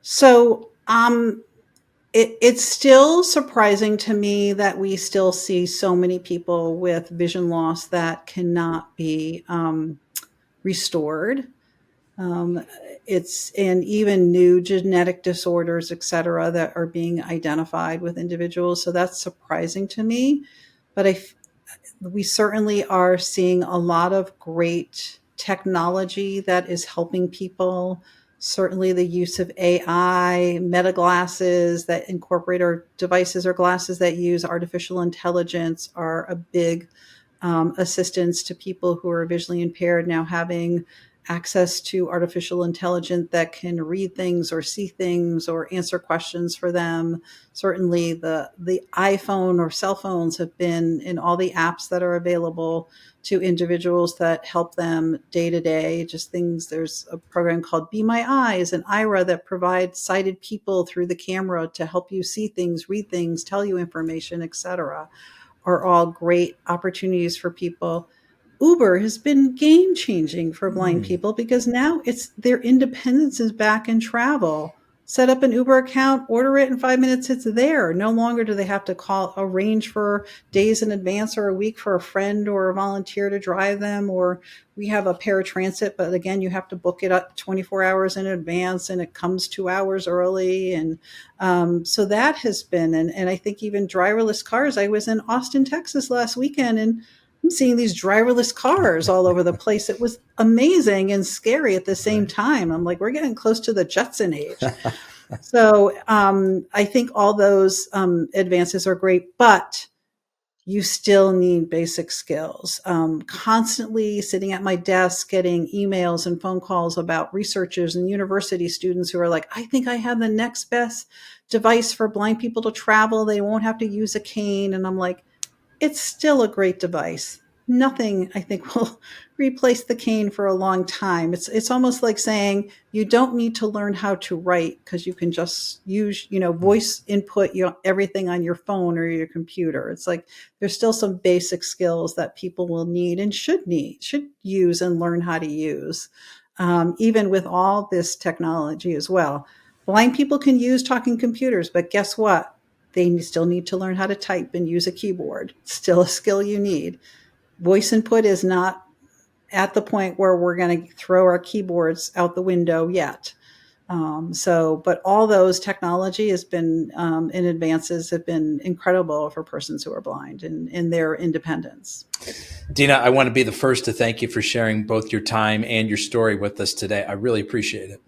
So it's still surprising to me that we still see so many people with vision loss that cannot be restored. It's and even new genetic disorders, et cetera, that are being identified with individuals. So that's surprising to me. But we certainly are seeing a lot of great technology that is helping people. Certainly the use of AI, meta glasses that incorporate our devices or glasses that use artificial intelligence are a big assistance to people who are visually impaired now having access to artificial intelligence that can read things or see things or answer questions for them. Certainly the iPhone or cell phones have been in all the apps that are available to individuals that help them day to day, just things. There's a program called Be My Eyes and Ira that provides sighted people through the camera to help you see things, read things, tell you information, etc. Are all great opportunities for people. Uber has been game changing for blind people because now it's their independence is back in travel. Set up an Uber account, order it in 5 minutes, it's there. No longer do they have to arrange for days in advance or a week for a friend or a volunteer to drive them. Or we have a paratransit, but again, you have to book it up 24 hours in advance and it comes 2 hours early. And so that has been, and I think even driverless cars. I was in Austin, Texas last weekend, and I'm seeing these driverless cars all over the place. It was amazing and scary at the same time. I'm like, we're getting close to the Jetson age. So I think all those advances are great, but you still need basic skills. Constantly sitting at my desk, getting emails and phone calls about researchers and university students who are like, I think I have the next best device for blind people to travel. They won't have to use a cane. And I'm like, it's still a great device. Nothing, I think, will replace the cane for a long time. It's almost like saying you don't need to learn how to write because you can just use, voice input, everything on your phone or your computer. It's like there's still some basic skills that people will need and should use and learn how to use, even with all this technology as well. Blind people can use talking computers, but guess what? They still need to learn how to type and use a keyboard. Still a skill you need. Voice input is not at the point where we're going to throw our keyboards out the window yet. But all those technology has been, in advances have been incredible for persons who are blind and in their independence. Dina, I want to be the first to thank you for sharing both your time and your story with us today. I really appreciate it.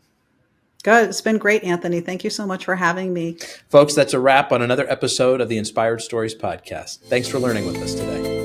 Good. It's been great, Anthony. Thank you so much for having me. Folks, that's a wrap on another episode of the Inspired Stories podcast. Thanks for learning with us today.